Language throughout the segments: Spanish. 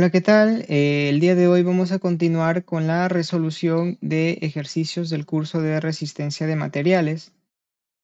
Hola, ¿qué tal? El día de hoy vamos a continuar con la resolución de ejercicios del curso de resistencia de materiales,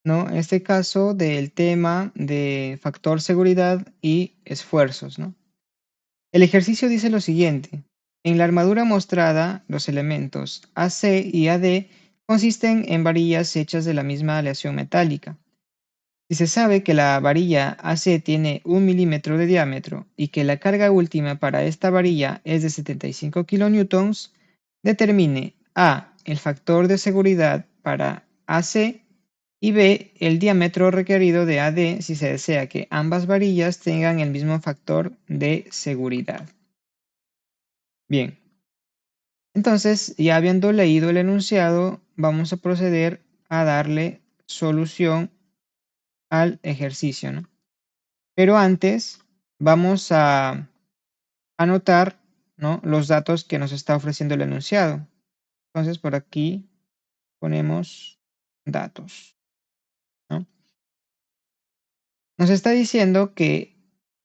¿no? En este caso del tema de factor seguridad y esfuerzos, ¿no? El ejercicio dice lo siguiente: en la armadura mostrada, los elementos AC y AD consisten en varillas hechas de la misma aleación metálica. Si se sabe que la varilla AC tiene 1 milímetro de diámetro y que la carga última para esta varilla es de 75 kilonewtons, determine A, el factor de seguridad para AC y B, el diámetro requerido de AD si se desea que ambas varillas tengan el mismo factor de seguridad. Bien, entonces ya habiendo leído el enunciado, vamos a proceder a darle solución al ejercicio, ¿no? Pero antes vamos a anotar, ¿no?, los datos que nos está ofreciendo el enunciado. Entonces por aquí ponemos datos, ¿no? Nos está diciendo que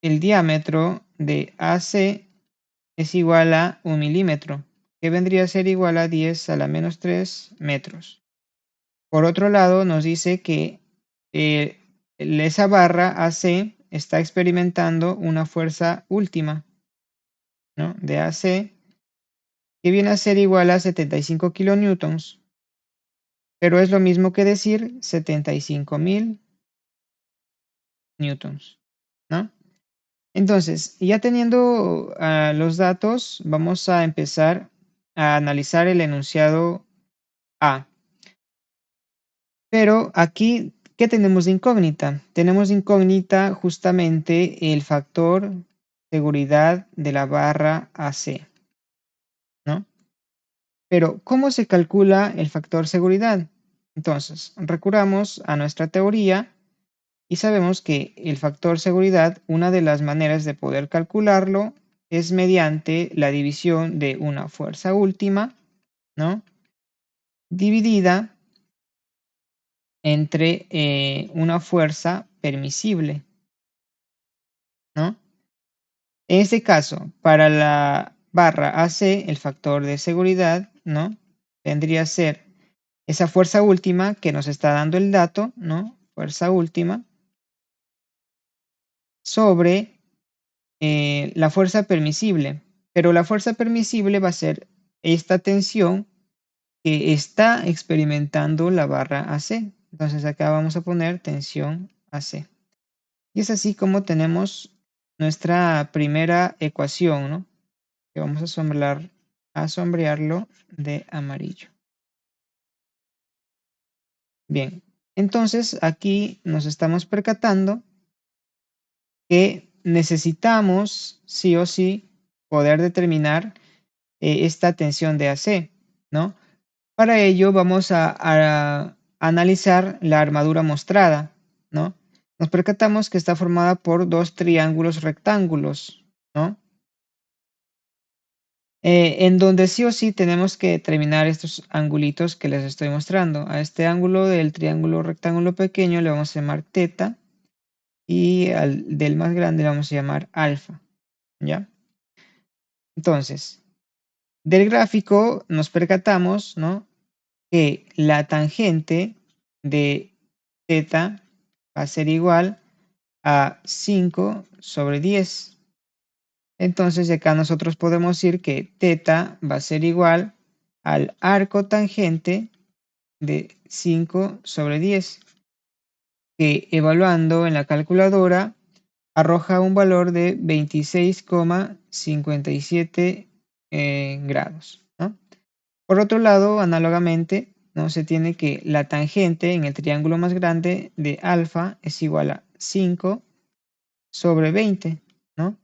el diámetro de AC es igual a 1 milímetro, que vendría a ser igual a 10 a la menos 3 metros. Por otro lado, nos dice que esa barra AC está experimentando una fuerza última, ¿no?, de AC, que viene a ser igual a 75 kilonewtons, pero es lo mismo que decir 75.000 newtons, ¿no? Entonces, ya teniendo los datos, vamos a empezar a analizar el enunciado A. Pero aquí, ¿qué tenemos de incógnita? Tenemos de incógnita justamente el factor seguridad de la barra AC, ¿no? Pero, ¿cómo se calcula el factor seguridad? Entonces, recurramos a nuestra teoría y sabemos que el factor seguridad, una de las maneras de poder calcularlo es mediante la división de una fuerza última, ¿no?, dividida entre una fuerza permisible, ¿no? En este caso, para la barra AC, el factor de seguridad, ¿no?, vendría a ser esa fuerza última que nos está dando el dato, ¿no? Fuerza última sobre la fuerza permisible. Pero la fuerza permisible va a ser esta tensión que está experimentando la barra AC. Entonces acá vamos a poner tensión AC. Y es así como tenemos nuestra primera ecuación, ¿no?, que vamos a sombrearlo de amarillo. Bien, entonces aquí nos estamos percatando que necesitamos sí o sí poder determinar esta tensión de AC, ¿no? Para ello vamos a analizar la armadura mostrada, ¿no? Nos percatamos que está formada por dos triángulos rectángulos, ¿no? En donde sí o sí tenemos que determinar estos angulitos que les estoy mostrando. A este ángulo del triángulo rectángulo pequeño le vamos a llamar teta y al del más grande le vamos a llamar alfa, ¿ya? Entonces, del gráfico nos percatamos, ¿no?, que la tangente de teta va a ser igual a 5 sobre 10. Entonces, de acá nosotros podemos decir que teta va a ser igual al arco tangente de 5 sobre 10, que evaluando en la calculadora arroja un valor de 26,57 grados, ¿no? Por otro lado, análogamente, ¿no?, se tiene que la tangente en el triángulo más grande de alfa es igual a 5 sobre 20, ¿no?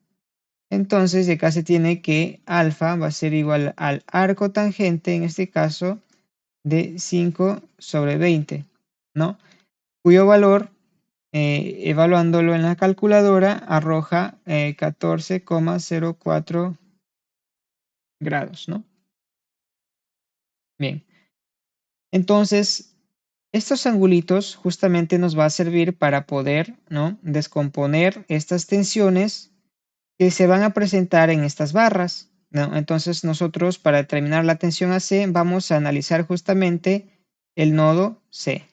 Entonces, de acá se tiene que alfa va a ser igual al arco tangente, en este caso, de 5 sobre 20, ¿no? Cuyo valor, evaluándolo en la calculadora, arroja 14,04 grados, ¿no? Bien. Entonces, estos angulitos justamente nos va a servir para poder, ¿no?, descomponer estas tensiones que se van a presentar en estas barras, ¿no? Entonces nosotros para determinar la tensión AC vamos a analizar justamente el nodo C.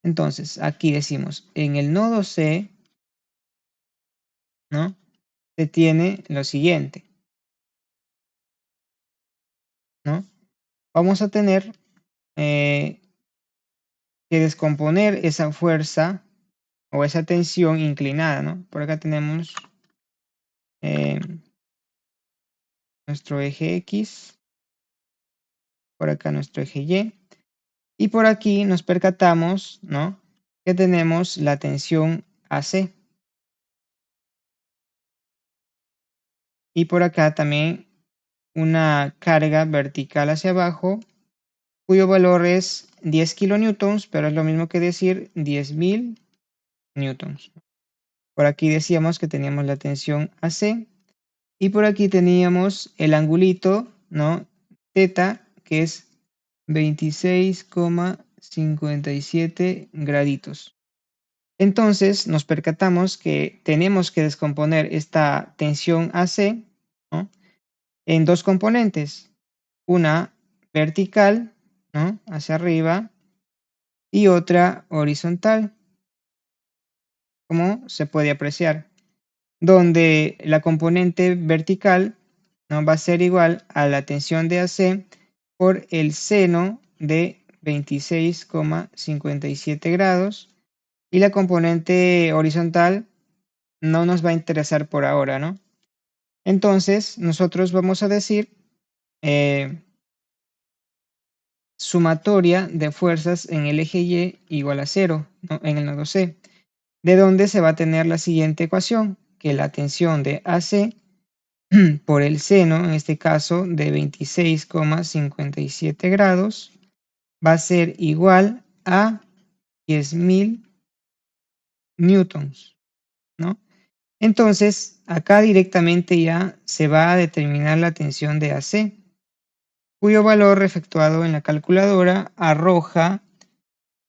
Entonces aquí decimos, en el nodo C, ¿no? Se tiene lo siguiente, ¿no? Vamos a tener que descomponer esa fuerza o esa tensión inclinada, ¿no? Por acá tenemos eh, nuestro eje X, por acá nuestro eje Y, y por aquí nos percatamos, ¿no? Que tenemos la tensión AC. Y por acá también una carga vertical hacia abajo, cuyo valor es 10 kilonewtons, pero es lo mismo que decir 10.000 newtons. Por aquí decíamos que teníamos la tensión AC y por aquí teníamos el angulito, ¿no? Teta, que es 26,57 graditos. Entonces nos percatamos que tenemos que descomponer esta tensión AC, ¿no? En dos componentes, una vertical, ¿no? Hacia arriba y otra horizontal, como se puede apreciar, donde la componente vertical, ¿no? Va a ser igual a la tensión de AC por el seno de 26,57 grados y la componente horizontal no nos va a interesar por ahora, ¿no? Entonces nosotros vamos a decir sumatoria de fuerzas en el eje Y igual a 0, ¿no? En el nodo C, de donde se va a tener la siguiente ecuación, que la tensión de AC por el seno, en este caso de 26,57 grados, va a ser igual a 10.000 newtons, ¿no? Entonces, acá directamente ya se va a determinar la tensión de AC, cuyo valor efectuado en la calculadora arroja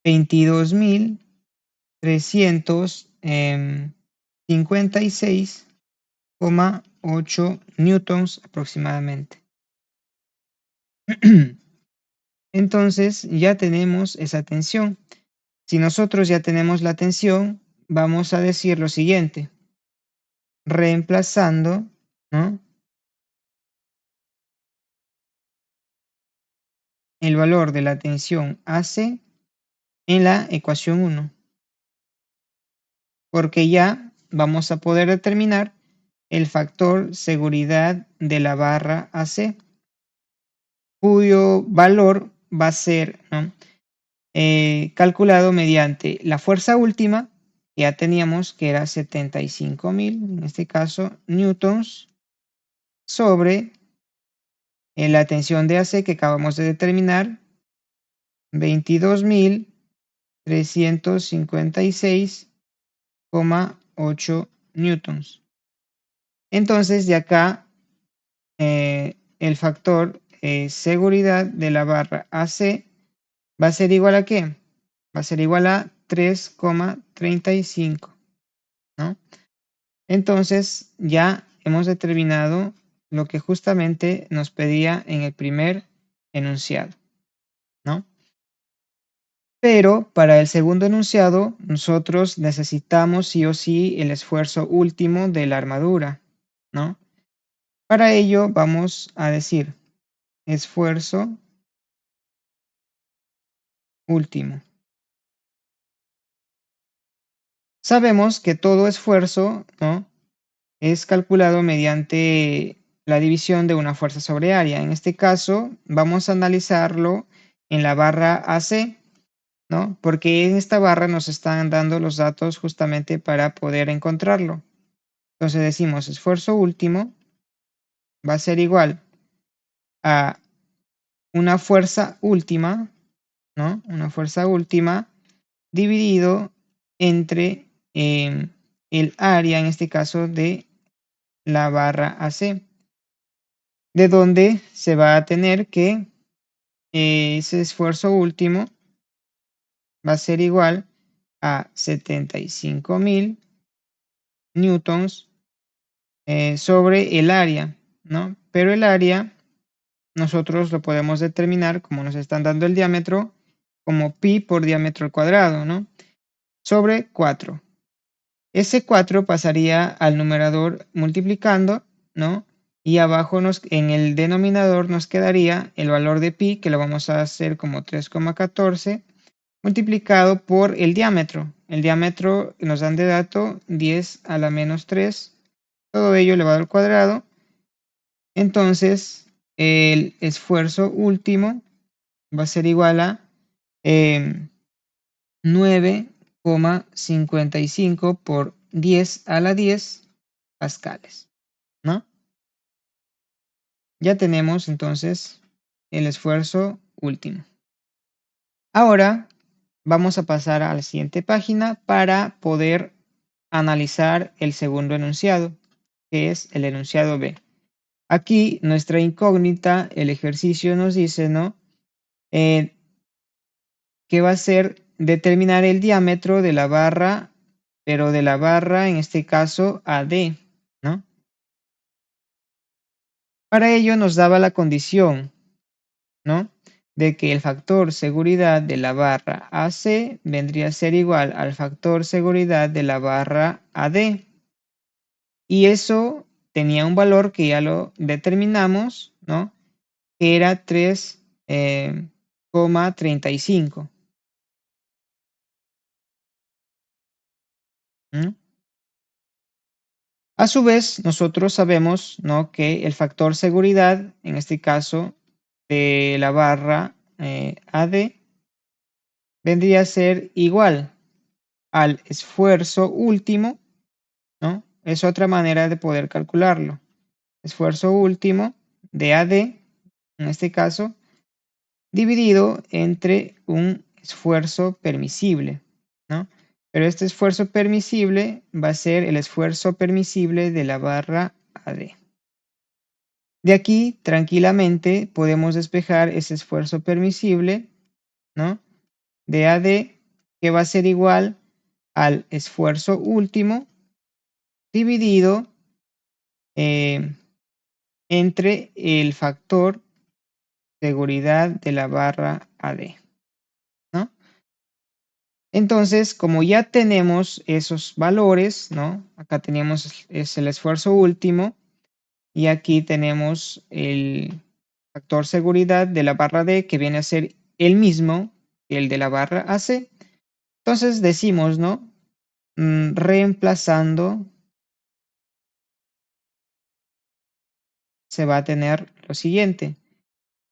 22.356,8 newtons aproximadamente. Entonces ya tenemos esa tensión. Si nosotros ya tenemos la tensión, vamos a decir lo siguiente, reemplazando, ¿no? El valor de la tensión AC en la ecuación 1, porque ya vamos a poder determinar el factor seguridad de la barra AC, cuyo valor va a ser, ¿no? Calculado mediante la fuerza última, que ya teníamos que era 75.000, en este caso, newtons, sobre la tensión de AC que acabamos de determinar, 22.356,8 newtons. Entonces, de acá, el factor seguridad de la barra AC va a ser igual a ¿qué? Va a ser igual a 3,35, ¿no? Entonces, ya hemos determinado lo que justamente nos pedía en el primer enunciado, ¿no? Pero para el segundo enunciado, nosotros necesitamos sí o sí el esfuerzo último de la armadura, ¿no? Para ello vamos a decir esfuerzo último. Sabemos que todo esfuerzo, ¿no? Es calculado mediante la división de una fuerza sobre área. En este caso, vamos a analizarlo en la barra AC, ¿no? Porque en esta barra nos están dando los datos justamente para poder encontrarlo. Entonces decimos esfuerzo último va a ser igual a una fuerza última, ¿no? Una fuerza última dividido entre el área, en este caso, de la barra AC, de donde se va a tener que ese esfuerzo último va a ser igual a 75.000 newtons sobre el área, ¿no? Pero el área nosotros lo podemos determinar, como nos están dando el diámetro, como pi por diámetro al cuadrado, ¿no? Sobre 4. Ese 4 pasaría al numerador multiplicando, ¿no? Y abajo en el denominador nos quedaría el valor de pi, que lo vamos a hacer como 3,14, multiplicado por el diámetro. El diámetro nos dan de dato 10 a la menos 3, todo ello elevado al cuadrado. Entonces, el esfuerzo último va a ser igual a 9,55 por 10 a la 10 pascales, ¿no? Ya tenemos entonces el esfuerzo último. Ahora vamos a pasar a la siguiente página para poder analizar el segundo enunciado, que es el enunciado B. Aquí nuestra incógnita, el ejercicio nos dice, ¿no? Que va a ser determinar el diámetro de la barra, pero de la barra, en este caso, AD, ¿no? Para ello nos daba la condición, ¿no? De que el factor seguridad de la barra AC vendría a ser igual al factor seguridad de la barra AD. Y eso tenía un valor que ya lo determinamos, ¿no? Que era 3,35. A su vez, nosotros sabemos, ¿no?, que el factor seguridad, en este caso de la barra AD, vendría a ser igual al esfuerzo último, ¿no? Es otra manera de poder calcularlo. Esfuerzo último de AD, en este caso, dividido entre un esfuerzo permisible, ¿no? Pero este esfuerzo permisible va a ser el esfuerzo permisible de la barra AD. De aquí, tranquilamente, podemos despejar ese esfuerzo permisible, ¿no?, de AD, que va a ser igual al esfuerzo último dividido entre el factor seguridad de la barra AD, ¿no? Entonces, como ya tenemos esos valores, ¿no? Acá tenemos es el esfuerzo último y aquí tenemos el factor seguridad de la barra D, que viene a ser el mismo que el de la barra AC. Entonces decimos, ¿no? Reemplazando, se va a tener lo siguiente,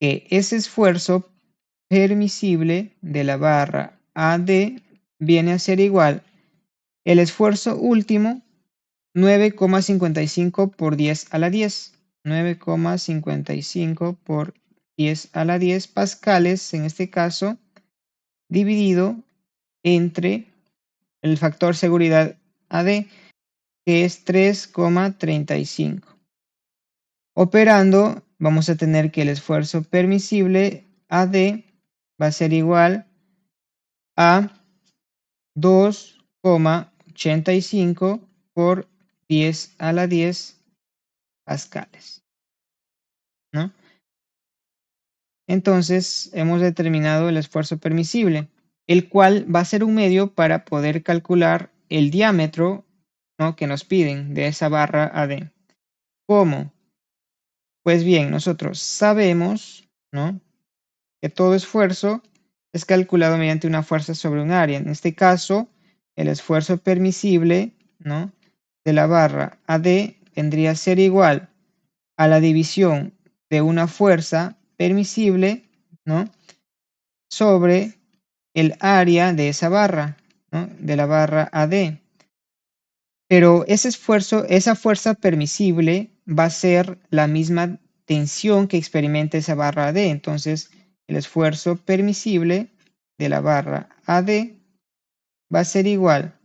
que ese esfuerzo permisible de la barra AD viene a ser igual el esfuerzo último 9,55 por 10 a la 10. 9,55 por 10 a la 10 pascales, en este caso, dividido entre el factor seguridad AD, que es 3,35. Operando, vamos a tener que el esfuerzo permisible AD va a ser igual a 2,85 por 10 a la 10 pascales, ¿no? Entonces, hemos determinado el esfuerzo permisible, el cual va a ser un medio para poder calcular el diámetro, ¿no?, que nos piden de esa barra AD. ¿Cómo? Pues bien, nosotros sabemos, ¿no?, que todo esfuerzo es calculado mediante una fuerza sobre un área. En este caso, el esfuerzo permisible, ¿no?, de la barra AD vendría a ser igual a la división de una fuerza permisible, ¿no?, sobre el área de esa barra, ¿no?, de la barra AD. Pero ese esfuerzo, esa fuerza permisible va a ser la misma tensión que experimenta esa barra AD. Entonces, el esfuerzo permisible de la barra AD va a ser igual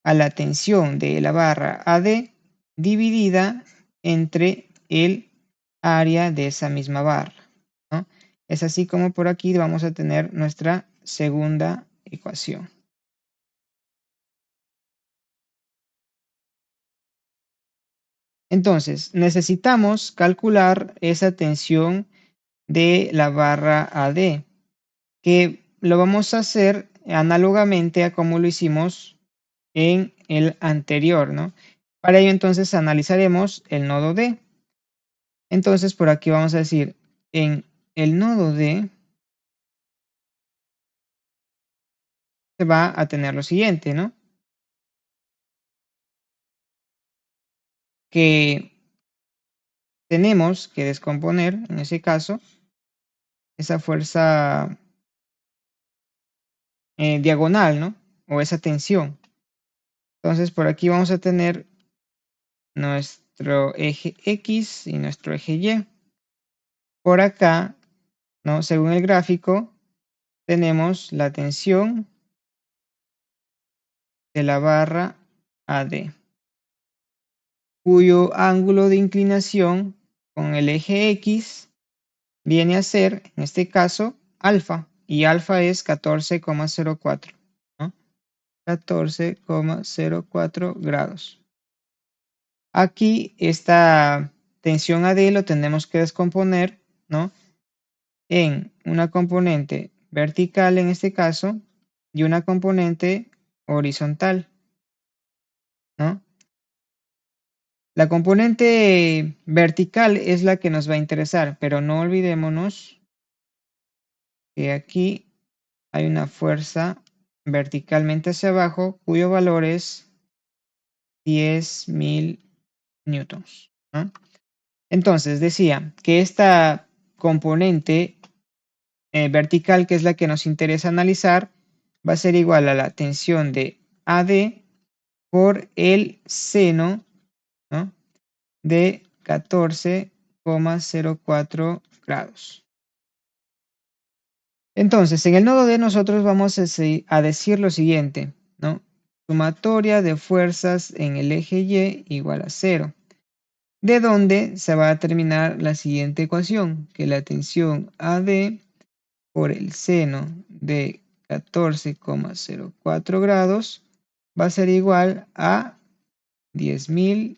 a la tensión de la barra AD dividida entre el área de esa misma barra, ¿no? Es así como por aquí vamos a tener nuestra segunda ecuación. Entonces, necesitamos calcular esa tensión de la barra AD, que lo vamos a hacer análogamente a como lo hicimos en el anterior, ¿no? Para ello, entonces, analizaremos el nodo D. Entonces, por aquí vamos a decir, en el nodo D se va a tener lo siguiente, ¿no? Que tenemos que descomponer, en ese caso, esa fuerza diagonal, ¿no? O esa tensión. Entonces, por aquí vamos a tener nuestro eje X y nuestro eje Y. Por acá, ¿no? Según el gráfico, tenemos la tensión de la barra AD, cuyo ángulo de inclinación con el eje X viene a ser, en este caso, alfa, y alfa es 14,04, ¿no? 14,04 grados. Aquí esta tensión AD lo tenemos que descomponer, ¿no? En una componente vertical en este caso y una componente horizontal, ¿no? La componente vertical es la que nos va a interesar, pero no olvidémonos que aquí hay una fuerza verticalmente hacia abajo cuyo valor es 10.000 newtons, ¿no? Entonces decía que esta componente vertical, que es la que nos interesa analizar, va a ser igual a la tensión de AD por el seno, ¿no? De 14,04 grados. Entonces, en el nodo D nosotros vamos a decir lo siguiente, ¿no? Sumatoria de fuerzas en el eje Y igual a 0, de donde se va a terminar la siguiente ecuación, que la tensión AD por el seno de 14,04 grados va a ser igual a 10.000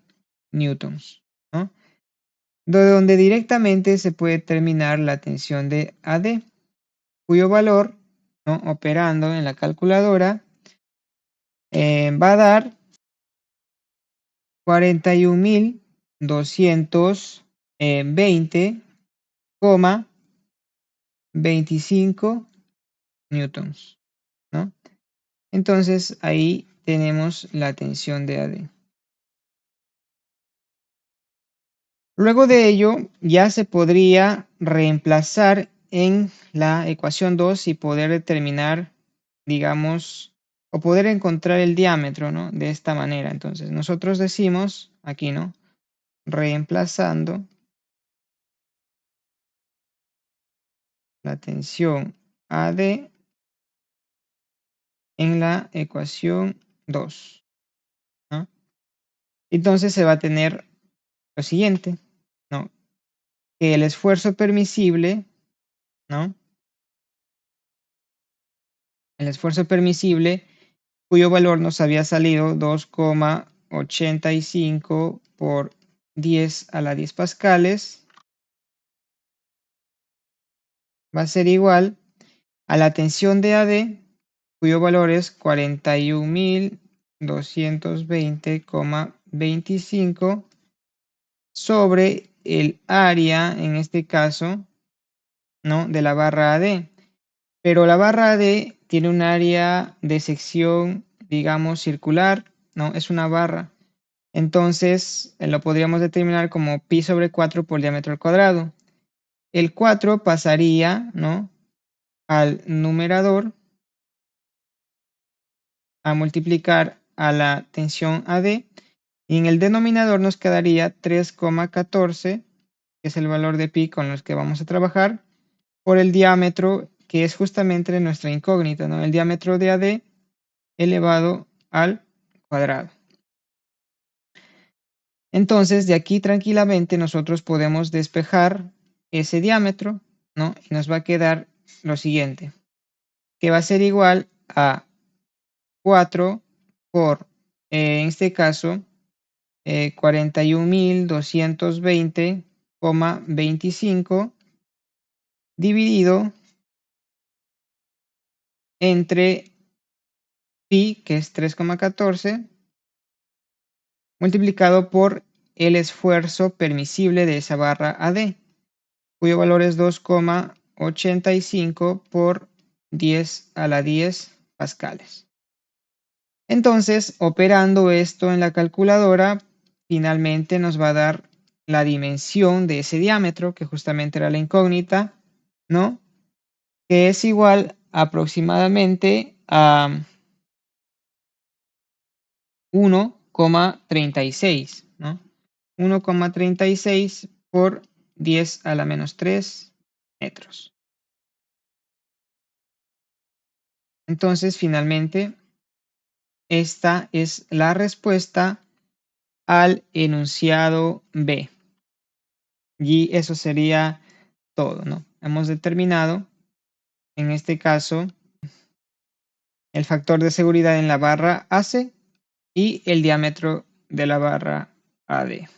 newtons, ¿no? De donde directamente se puede determinar la tensión de AD, cuyo valor, ¿no? Operando en la calculadora, va a dar 41.220,25 newtons, ¿no? Entonces ahí tenemos la tensión de AD. Luego de ello, ya se podría reemplazar en la ecuación 2 y poder determinar, digamos, o poder encontrar el diámetro, ¿no? De esta manera. Entonces, nosotros decimos aquí, ¿no? Reemplazando la tensión AD en la ecuación 2, ¿no? Entonces se va a tener lo siguiente, ¿no? Que el esfuerzo permisible, ¿no? El esfuerzo permisible cuyo valor nos había salido 2,85 por 10 a la 10 pascales, va a ser igual a la tensión de AD, cuyo valor es 41.220,25 sobre el área, en este caso, ¿no? De la barra AD. Pero la barra AD tiene un área de sección, digamos, circular, ¿no? Es una barra. Entonces, lo podríamos determinar como pi sobre 4 por diámetro al cuadrado. El 4 pasaría, ¿no? Al numerador a multiplicar a la tensión AD y en el denominador nos quedaría 3,14, que es el valor de pi con los que vamos a trabajar, por el diámetro, que es justamente nuestra incógnita, ¿no? El diámetro de AD elevado al cuadrado. Entonces, de aquí tranquilamente nosotros podemos despejar ese diámetro, ¿no? Y nos va a quedar lo siguiente, que va a ser igual a 4 por, en este caso, 41.220,25 dividido entre pi, que es 3,14, multiplicado por el esfuerzo permisible de esa barra AD, cuyo valor es 2,85 por 10 a la 10 pascales. Entonces, operando esto en la calculadora, finalmente nos va a dar la dimensión de ese diámetro, que justamente era la incógnita, ¿no? Que es igual aproximadamente a 1,36, ¿no? 1,36 por 10 a la menos 3 metros. Entonces, finalmente, esta es la respuesta al enunciado B. Y eso sería todo, ¿no? Hemos determinado, en este caso, el factor de seguridad en la barra AC y el diámetro de la barra AD.